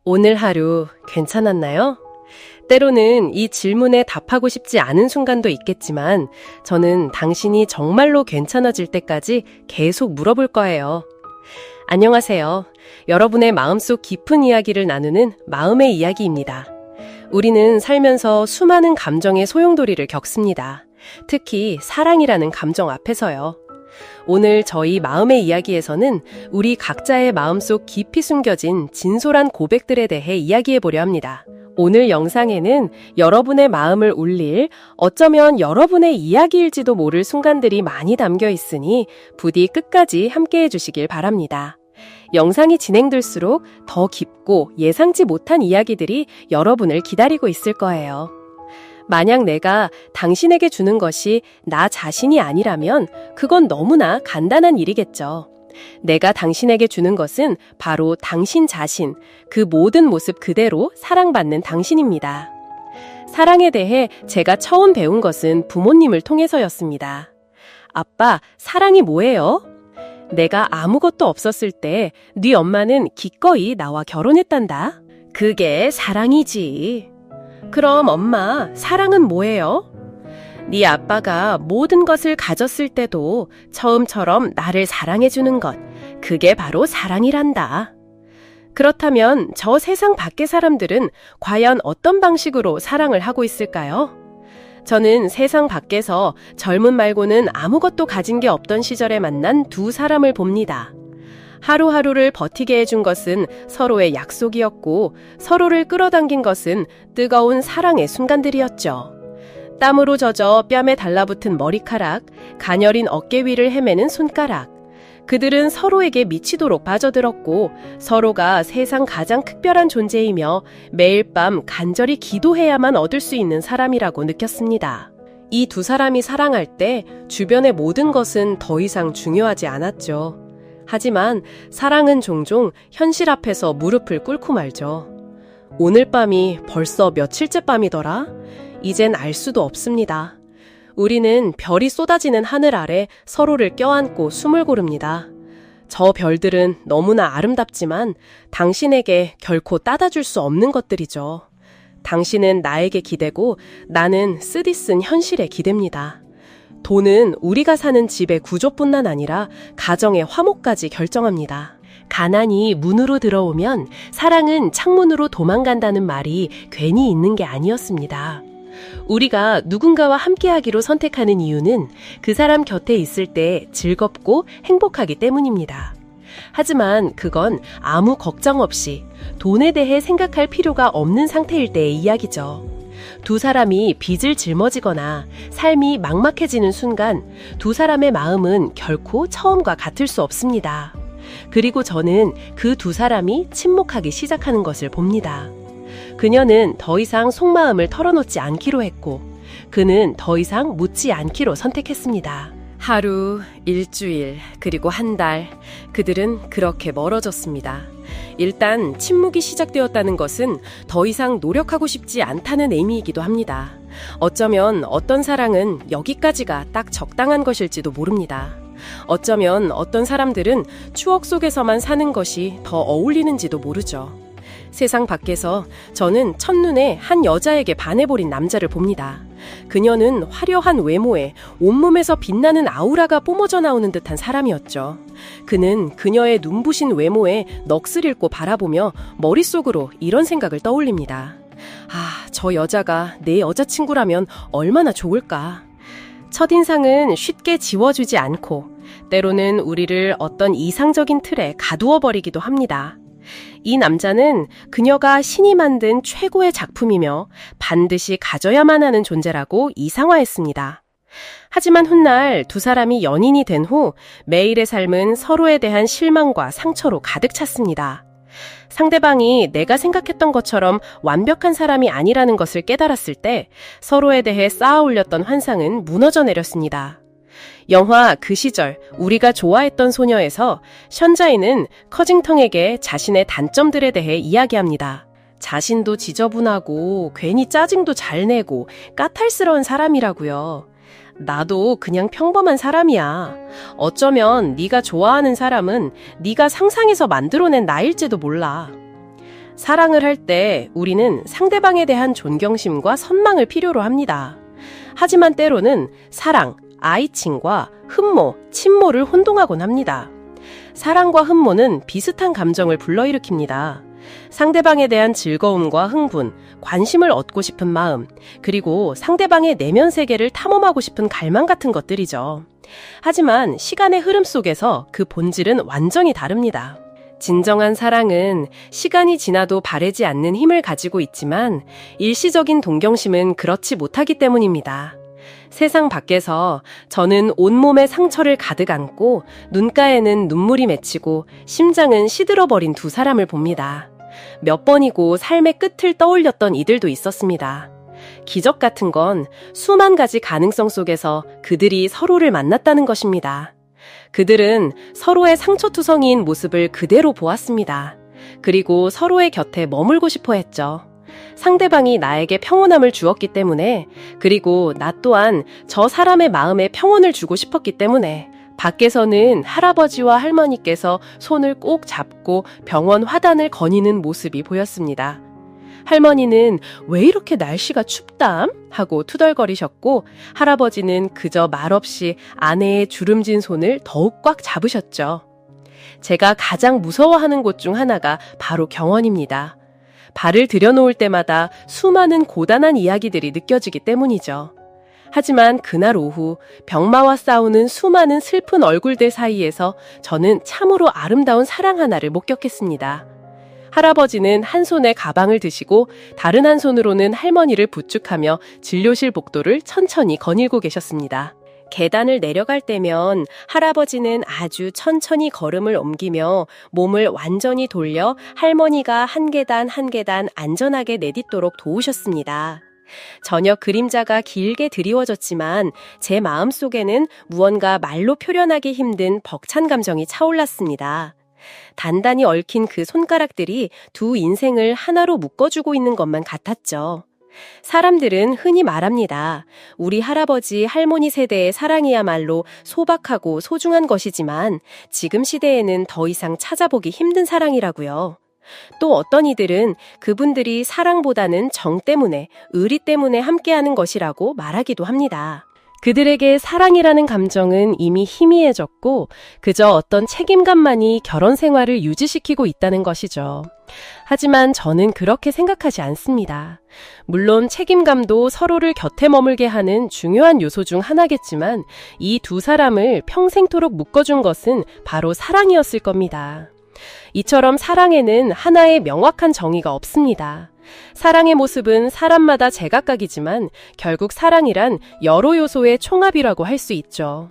오늘 하루 괜찮았나요? 때로는 이 질문에 답하고 싶지 않은 순간도 있겠지만 저는 당신이 정말로 괜찮아질 때까지 계속 물어볼 거예요. 안녕하세요. 여러분의 마음속 깊은 이야기를 나누는 마음의 이야기입니다. 우리는 살면서 수많은 감정의 소용돌이를 겪습니다. 특히 사랑이라는 감정 앞에서요. 오늘 저희 마음의 이야기에서는 우리 각자의 마음속 깊이 숨겨진 진솔한 고백들에 대해 이야기해보려 합니다. 오늘 영상에는 여러분의 마음을 울릴, 어쩌면 여러분의 이야기일지도 모를 순간들이 많이 담겨 있으니 부디 끝까지 함께해 주시길 바랍니다. 영상이 진행될수록 더 깊고 예상치 못한 이야기들이 여러분을 기다리고 있을 거예요. 만약 내가 당신에게 주는 것이 나 자신이 아니라면 그건 너무나 간단한 일이겠죠. 내가 당신에게 주는 것은 바로 당신 자신, 그 모든 모습 그대로 사랑받는 당신입니다. 사랑에 대해 제가 처음 배운 것은 부모님을 통해서였습니다. 아빠, 사랑이 뭐예요? 내가 아무것도 없었을 때 네 엄마는 기꺼이 나와 결혼했단다. 그게 사랑이지. 그럼 엄마, 사랑은 뭐예요? 네 아빠가 모든 것을 가졌을 때도 처음처럼 나를 사랑해주는 것, 그게 바로 사랑이란다. 그렇다면 저 세상 밖의 사람들은 과연 어떤 방식으로 사랑을 하고 있을까요? 저는 세상 밖에서 젊음 말고는 아무것도 가진 게 없던 시절에 만난 두 사람을 봅니다. 하루하루를 버티게 해준 것은 서로의 약속이었고 서로를 끌어당긴 것은 뜨거운 사랑의 순간들이었죠. 땀으로 젖어 뺨에 달라붙은 머리카락, 가녀린 어깨 위를 헤매는 손가락. 그들은 서로에게 미치도록 빠져들었고 서로가 세상 가장 특별한 존재이며 매일 밤 간절히 기도해야만 얻을 수 있는 사람이라고 느꼈습니다. 이 두 사람이 사랑할 때 주변의 모든 것은 더 이상 중요하지 않았죠. 하지만 사랑은 종종 현실 앞에서 무릎을 꿇고 말죠. 오늘 밤이 벌써 며칠째 밤이더라? 이젠 알 수도 없습니다. 우리는 별이 쏟아지는 하늘 아래 서로를 껴안고 숨을 고릅니다. 저 별들은 너무나 아름답지만 당신에게 결코 따다줄 수 없는 것들이죠. 당신은 나에게 기대고 나는 쓰디쓴 현실에 기댑니다. 돈은 우리가 사는 집의 구조뿐만 아니라 가정의 화목까지 결정합니다. 가난이 문으로 들어오면 사랑은 창문으로 도망간다는 말이 괜히 있는 게 아니었습니다. 우리가 누군가와 함께하기로 선택하는 이유는 그 사람 곁에 있을 때 즐겁고 행복하기 때문입니다. 하지만 그건 아무 걱정 없이 돈에 대해 생각할 필요가 없는 상태일 때의 이야기죠. 두 사람이 빚을 짊어지거나 삶이 막막해지는 순간 두 사람의 마음은 결코 처음과 같을 수 없습니다. 그리고 저는 그 두 사람이 침묵하기 시작하는 것을 봅니다. 그녀는 더 이상 속마음을 털어놓지 않기로 했고 그는 더 이상 묻지 않기로 선택했습니다. 하루, 일주일, 그리고 한 달, 그들은 그렇게 멀어졌습니다. 일단 침묵이 시작되었다는 것은 더 이상 노력하고 싶지 않다는 의미이기도 합니다. 어쩌면 어떤 사랑은 여기까지가 딱 적당한 것일지도 모릅니다. 어쩌면 어떤 사람들은 추억 속에서만 사는 것이 더 어울리는지도 모르죠. 세상 밖에서 저는 첫눈에 한 여자에게 반해버린 남자를 봅니다. 그녀는 화려한 외모에 온몸에서 빛나는 아우라가 뿜어져 나오는 듯한 사람이었죠. 그는 그녀의 눈부신 외모에 넋을 잃고 바라보며 머릿속으로 이런 생각을 떠올립니다. 아, 저 여자가 내 여자친구라면 얼마나 좋을까. 첫인상은 쉽게 지워주지 않고 때로는 우리를 어떤 이상적인 틀에 가두어버리기도 합니다. 이 남자는 그녀가 신이 만든 최고의 작품이며 반드시 가져야만 하는 존재라고 이상화했습니다. 하지만 훗날 두 사람이 연인이 된 후 매일의 삶은 서로에 대한 실망과 상처로 가득 찼습니다. 상대방이 내가 생각했던 것처럼 완벽한 사람이 아니라는 것을 깨달았을 때 서로에 대해 쌓아 올렸던 환상은 무너져 내렸습니다. 영화 그 시절 우리가 좋아했던 소녀에서 션자이는 커징턴에게 자신의 단점들에 대해 이야기합니다. 자신도 지저분하고 괜히 짜증도 잘 내고 까탈스러운 사람이라고요. 나도 그냥 평범한 사람이야. 어쩌면 네가 좋아하는 사람은 네가 상상해서 만들어낸 나일지도 몰라. 사랑을 할 때 우리는 상대방에 대한 존경심과 선망을 필요로 합니다. 하지만 때로는 사랑, 아이칭과 흠모, 친모를 혼동하곤 합니다. 사랑과 흠모는 비슷한 감정을 불러일으킵니다. 상대방에 대한 즐거움과 흥분, 관심을 얻고 싶은 마음, 그리고 상대방의 내면 세계를 탐험하고 싶은 갈망 같은 것들이죠. 하지만 시간의 흐름 속에서 그 본질은 완전히 다릅니다. 진정한 사랑은 시간이 지나도 바래지 않는 힘을 가지고 있지만 일시적인 동경심은 그렇지 못하기 때문입니다. 세상 밖에서 저는 온몸에 상처를 가득 안고 눈가에는 눈물이 맺히고 심장은 시들어버린 두 사람을 봅니다. 몇 번이고 삶의 끝을 떠올렸던 이들도 있었습니다. 기적 같은 건 수만 가지 가능성 속에서 그들이 서로를 만났다는 것입니다. 그들은 서로의 상처투성이인 모습을 그대로 보았습니다. 그리고 서로의 곁에 머물고 싶어 했죠. 상대방이 나에게 평온함을 주었기 때문에, 그리고 나 또한 저 사람의 마음에 평온을 주고 싶었기 때문에, 밖에서는 할아버지와 할머니께서 손을 꼭 잡고 병원 화단을 거니는 모습이 보였습니다. 할머니는 왜 이렇게 날씨가 춥담? 하고 투덜거리셨고, 할아버지는 그저 말없이 아내의 주름진 손을 더욱 꽉 잡으셨죠. 제가 가장 무서워하는 곳 중 하나가 바로 병원입니다. 발을 들여놓을 때마다 수많은 고단한 이야기들이 느껴지기 때문이죠. 하지만 그날 오후 병마와 싸우는 수많은 슬픈 얼굴들 사이에서 저는 참으로 아름다운 사랑 하나를 목격했습니다. 할아버지는 한 손에 가방을 드시고 다른 한 손으로는 할머니를 부축하며 진료실 복도를 천천히 거닐고 계셨습니다. 계단을 내려갈 때면 할아버지는 아주 천천히 걸음을 옮기며 몸을 완전히 돌려 할머니가 한 계단 한 계단 안전하게 내딛도록 도우셨습니다. 전혀 그림자가 길게 드리워졌지만 제 마음속에는 무언가 말로 표현하기 힘든 벅찬 감정이 차올랐습니다. 단단히 얽힌 그 손가락들이 두 인생을 하나로 묶어주고 있는 것만 같았죠. 사람들은 흔히 말합니다. 우리 할아버지, 할머니 세대의 사랑이야말로 소박하고 소중한 것이지만 지금 시대에는 더 이상 찾아보기 힘든 사랑이라고요. 또 어떤 이들은 그분들이 사랑보다는 정 때문에, 의리 때문에 함께하는 것이라고 말하기도 합니다. 그들에게 사랑이라는 감정은 이미 희미해졌고 그저 어떤 책임감만이 결혼 생활을 유지시키고 있다는 것이죠. 하지만 저는 그렇게 생각하지 않습니다. 물론 책임감도 서로를 곁에 머물게 하는 중요한 요소 중 하나겠지만 이 두 사람을 평생토록 묶어준 것은 바로 사랑이었을 겁니다. 이처럼 사랑에는 하나의 명확한 정의가 없습니다. 사랑의 모습은 사람마다 제각각이지만 결국 사랑이란 여러 요소의 총합이라고 할 수 있죠.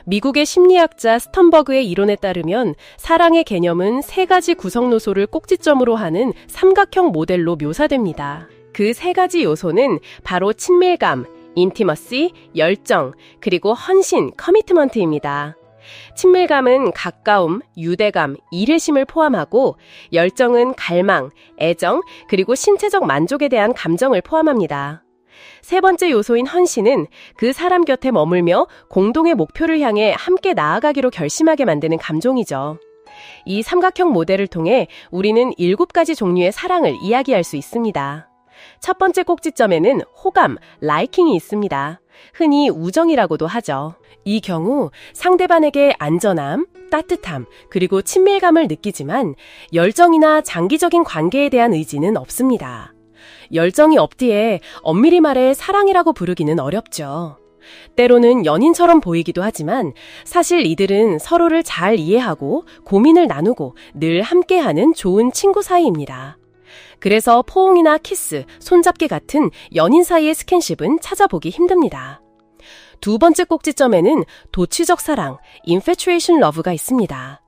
미국의 심리학자 스턴버그의 이론에 따르면 사랑의 개념은 세 가지 구성 요소를 꼭지점으로 하는 삼각형 모델로 묘사됩니다. 그 세 가지 요소는 바로 친밀감, 인티머시, 열정, 그리고 헌신, 커미트먼트입니다. 친밀감은 가까움, 유대감, 일회심을 포함하고 열정은 갈망, 애정, 그리고 신체적 만족에 대한 감정을 포함합니다. 세 번째 요소인 헌신은 그 사람 곁에 머물며 공동의 목표를 향해 함께 나아가기로 결심하게 만드는 감정이죠. 이 삼각형 모델을 통해 우리는 7가지 종류의 사랑을 이야기할 수 있습니다. 첫 번째 꼭지점에는 호감, 라이킹이 있습니다. 흔히 우정이라고도 하죠. 이 경우 상대방에게 안전함, 따뜻함, 그리고 친밀감을 느끼지만 열정이나 장기적인 관계에 대한 의지는 없습니다. 열정이 없기에 엄밀히 말해 사랑이라고 부르기는 어렵죠. 때로는 연인처럼 보이기도 하지만 사실 이들은 서로를 잘 이해하고 고민을 나누고 늘 함께하는 좋은 친구 사이입니다. 그래서 포옹이나 키스, 손잡기 같은 연인 사이의 스킨십은 찾아보기 힘듭니다. 두 번째 꼭지점에는 도취적 사랑, infatuation love가 있습니다.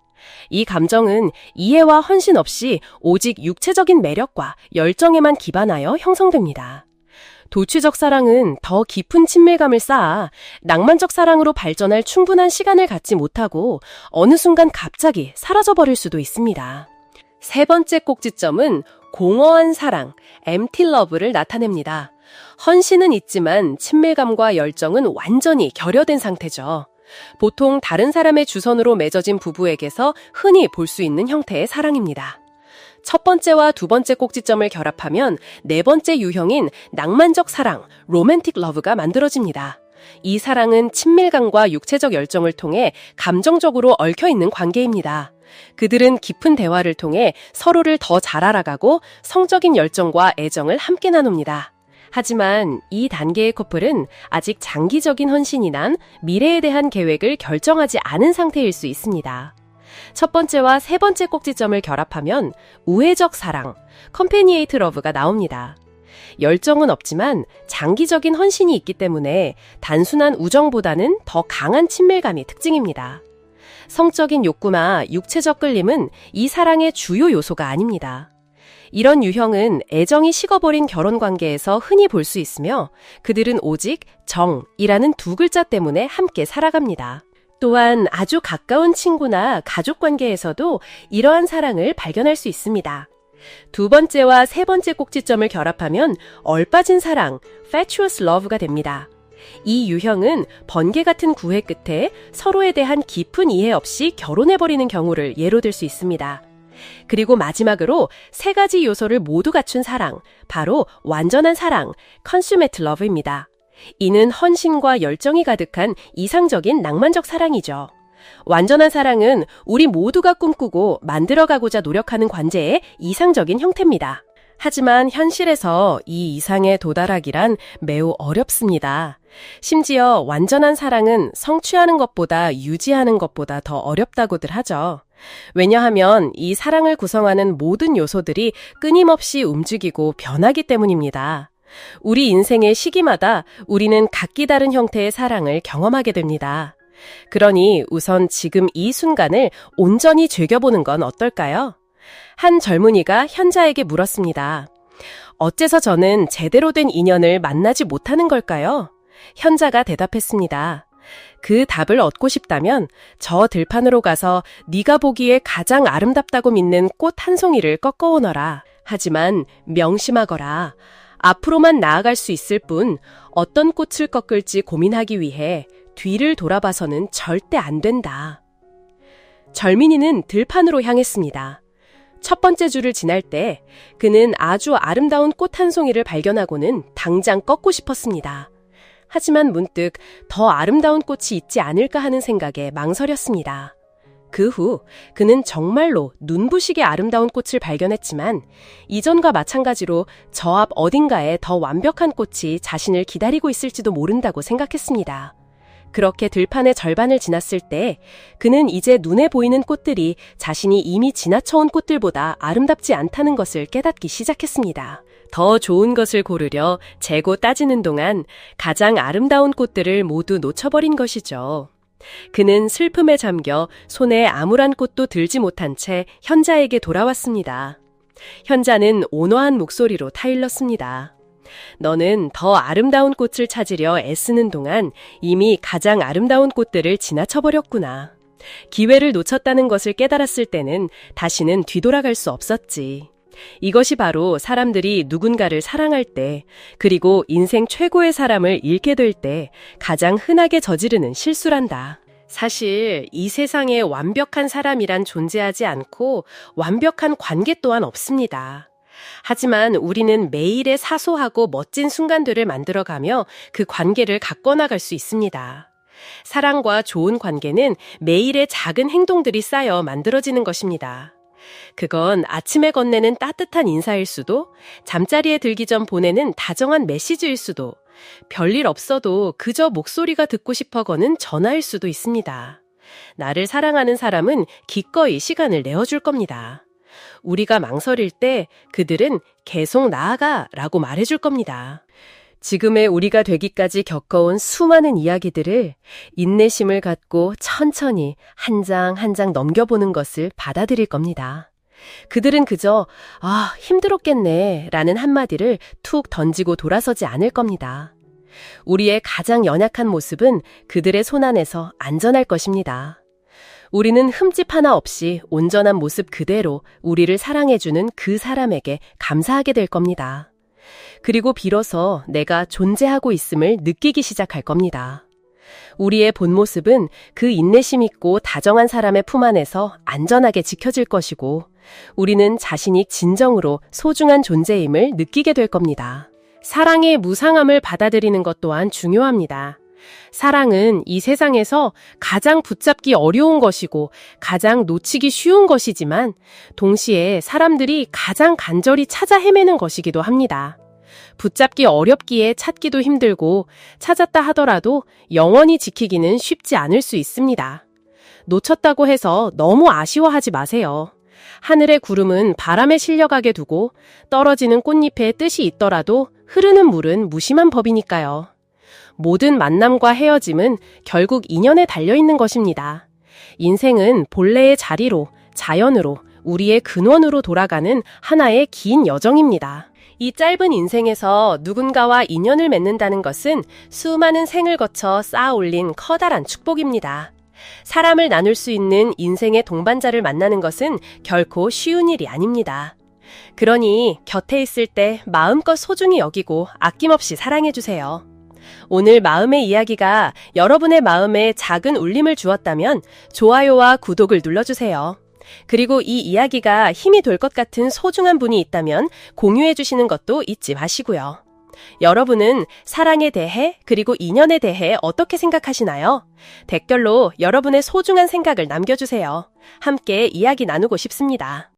이 감정은 이해와 헌신 없이 오직 육체적인 매력과 열정에만 기반하여 형성됩니다. 도취적 사랑은 더 깊은 친밀감을 쌓아 낭만적 사랑으로 발전할 충분한 시간을 갖지 못하고 어느 순간 갑자기 사라져버릴 수도 있습니다. 세 번째 꼭지점은 공허한 사랑, empty love를 나타냅니다. 헌신은 있지만 친밀감과 열정은 완전히 결여된 상태죠. 보통 다른 사람의 주선으로 맺어진 부부에게서 흔히 볼 수 있는 형태의 사랑입니다. 첫 번째와 두 번째 꼭지점을 결합하면 네 번째 유형인 낭만적 사랑, 로맨틱 러브가 만들어집니다. 이 사랑은 친밀감과 육체적 열정을 통해 감정적으로 얽혀있는 관계입니다. 그들은 깊은 대화를 통해 서로를 더 잘 알아가고 성적인 열정과 애정을 함께 나눕니다. 하지만 이 단계의 커플은 아직 장기적인 헌신이 난 미래에 대한 계획을 결정하지 않은 상태일 수 있습니다. 첫 번째와 세 번째 꼭지점을 결합하면 우회적 사랑, 컴패니에이트 러브가 나옵니다. 열정은 없지만 장기적인 헌신이 있기 때문에 단순한 우정보다는 더 강한 친밀감이 특징입니다. 성적인 욕구나 육체적 끌림은 이 사랑의 주요 요소가 아닙니다. 이런 유형은 애정이 식어버린 결혼관계에서 흔히 볼 수 있으며 그들은 오직 정이라는 두 글자 때문에 함께 살아갑니다. 또한 아주 가까운 친구나 가족관계에서도 이러한 사랑을 발견할 수 있습니다. 두 번째와 세 번째 꼭지점을 결합하면 얼빠진 사랑, fatuous love가 됩니다. 이 유형은 번개 같은 구애 끝에 서로에 대한 깊은 이해 없이 결혼해버리는 경우를 예로 들 수 있습니다. 그리고 마지막으로 세 가지 요소를 모두 갖춘 사랑, 바로 완전한 사랑, consummate love입니다. 이는 헌신과 열정이 가득한 이상적인 낭만적 사랑이죠. 완전한 사랑은 우리 모두가 꿈꾸고 만들어가고자 노력하는 관계의 이상적인 형태입니다. 하지만 현실에서 이 이상에 도달하기란 매우 어렵습니다. 심지어 완전한 사랑은 성취하는 것보다 유지하는 것보다 더 어렵다고들 하죠. 왜냐하면 이 사랑을 구성하는 모든 요소들이 끊임없이 움직이고 변하기 때문입니다. 우리 인생의 시기마다 우리는 각기 다른 형태의 사랑을 경험하게 됩니다. 그러니 우선 지금 이 순간을 온전히 즐겨보는 건 어떨까요? 한 젊은이가 현자에게 물었습니다. 어째서 저는 제대로 된 인연을 만나지 못하는 걸까요? 현자가 대답했습니다. 그 답을 얻고 싶다면 저 들판으로 가서 네가 보기에 가장 아름답다고 믿는 꽃 한 송이를 꺾어오너라. 하지만 명심하거라. 앞으로만 나아갈 수 있을 뿐 어떤 꽃을 꺾을지 고민하기 위해 뒤를 돌아봐서는 절대 안 된다. 절민이는 들판으로 향했습니다. 첫 번째 줄을 지날 때 그는 아주 아름다운 꽃 한 송이를 발견하고는 당장 꺾고 싶었습니다. 하지만 문득 더 아름다운 꽃이 있지 않을까 하는 생각에 망설였습니다. 그 후 그는 정말로 눈부시게 아름다운 꽃을 발견했지만 이전과 마찬가지로 저 앞 어딘가에 더 완벽한 꽃이 자신을 기다리고 있을지도 모른다고 생각했습니다. 그렇게 들판의 절반을 지났을 때 그는 이제 눈에 보이는 꽃들이 자신이 이미 지나쳐온 꽃들보다 아름답지 않다는 것을 깨닫기 시작했습니다. 더 좋은 것을 고르려 재고 따지는 동안 가장 아름다운 꽃들을 모두 놓쳐버린 것이죠. 그는 슬픔에 잠겨 손에 아무런 꽃도 들지 못한 채 현자에게 돌아왔습니다. 현자는 온화한 목소리로 타일렀습니다. 너는 더 아름다운 꽃을 찾으려 애쓰는 동안 이미 가장 아름다운 꽃들을 지나쳐버렸구나. 기회를 놓쳤다는 것을 깨달았을 때는 다시는 뒤돌아갈 수 없었지. 이것이 바로 사람들이 누군가를 사랑할 때, 그리고 인생 최고의 사람을 잃게 될 때 가장 흔하게 저지르는 실수란다. 사실 이 세상에 완벽한 사람이란 존재하지 않고 완벽한 관계 또한 없습니다. 하지만 우리는 매일의 사소하고 멋진 순간들을 만들어가며 그 관계를 가꿔나갈 수 있습니다. 사랑과 좋은 관계는 매일의 작은 행동들이 쌓여 만들어지는 것입니다. 그건 아침에 건네는 따뜻한 인사일 수도, 잠자리에 들기 전 보내는 다정한 메시지일 수도, 별일 없어도 그저 목소리가 듣고 싶어 거는 전화일 수도 있습니다. 나를 사랑하는 사람은 기꺼이 시간을 내어줄 겁니다. 우리가 망설일 때 그들은 계속 나아가 라고 말해줄 겁니다. 지금의 우리가 되기까지 겪어온 수많은 이야기들을 인내심을 갖고 천천히 한 장 한 장 넘겨보는 것을 받아들일 겁니다. 그들은 그저 힘들었겠네 라는 한마디를 툭 던지고 돌아서지 않을 겁니다. 우리의 가장 연약한 모습은 그들의 손안에서 안전할 것입니다. 우리는 흠집 하나 없이 온전한 모습 그대로 우리를 사랑해주는 그 사람에게 감사하게 될 겁니다. 그리고 비로소 내가 존재하고 있음을 느끼기 시작할 겁니다. 우리의 본 모습은 그 인내심 있고 다정한 사람의 품 안에서 안전하게 지켜질 것이고 우리는 자신이 진정으로 소중한 존재임을 느끼게 될 겁니다. 사랑의 무상함을 받아들이는 것 또한 중요합니다. 사랑은 이 세상에서 가장 붙잡기 어려운 것이고 가장 놓치기 쉬운 것이지만 동시에 사람들이 가장 간절히 찾아 헤매는 것이기도 합니다. 붙잡기 어렵기에 찾기도 힘들고 찾았다 하더라도 영원히 지키기는 쉽지 않을 수 있습니다. 놓쳤다고 해서 너무 아쉬워하지 마세요. 하늘의 구름은 바람에 실려가게 두고 떨어지는 꽃잎에 뜻이 있더라도 흐르는 물은 무심한 법이니까요. 모든 만남과 헤어짐은 결국 인연에 달려있는 것입니다. 인생은 본래의 자리로, 자연으로, 우리의 근원으로 돌아가는 하나의 긴 여정입니다. 이 짧은 인생에서 누군가와 인연을 맺는다는 것은 수많은 생을 거쳐 쌓아 올린 커다란 축복입니다. 사람을 나눌 수 있는 인생의 동반자를 만나는 것은 결코 쉬운 일이 아닙니다. 그러니 곁에 있을 때 마음껏 소중히 여기고 아낌없이 사랑해주세요. 오늘 마음의 이야기가 여러분의 마음에 작은 울림을 주었다면 좋아요와 구독을 눌러주세요. 그리고 이 이야기가 힘이 될 것 같은 소중한 분이 있다면 공유해 주시는 것도 잊지 마시고요. 여러분은 사랑에 대해 그리고 인연에 대해 어떻게 생각하시나요? 댓글로 여러분의 소중한 생각을 남겨주세요. 함께 이야기 나누고 싶습니다.